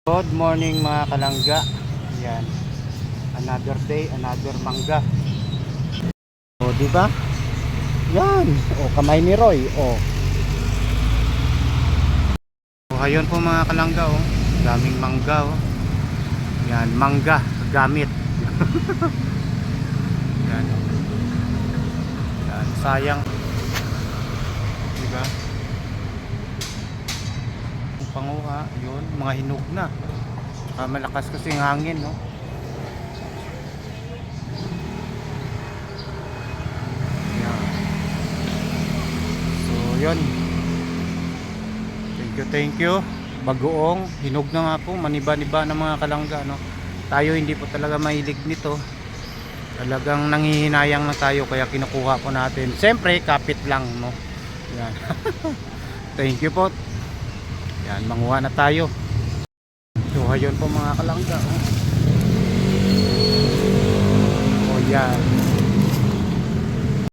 Good morning mga kalangga. Yan. Another day, another mangga. O, di ba? Yan. O, kamay ni Roy. O. O, ayun po mga kalangga, o. Daming mangga, o. Yan, mangga gamit. Yan. Yan, sayang. Di ba? Panguha, yun, mga hinog na. Malakas kasi yung hangin, no? Yan. So, yun. Thank you. Bagoong, hinog na nga po, maniba-niba ng mga kalangga, no? Tayo hindi po talaga mahilig nito. Talagang nangihinayang na tayo, kaya kinukuha po natin. Siyempre, kapit lang, no? Yan. Thank you po. Yan, manguha na tayo. So, ayun po mga kalangga. Oh, yan.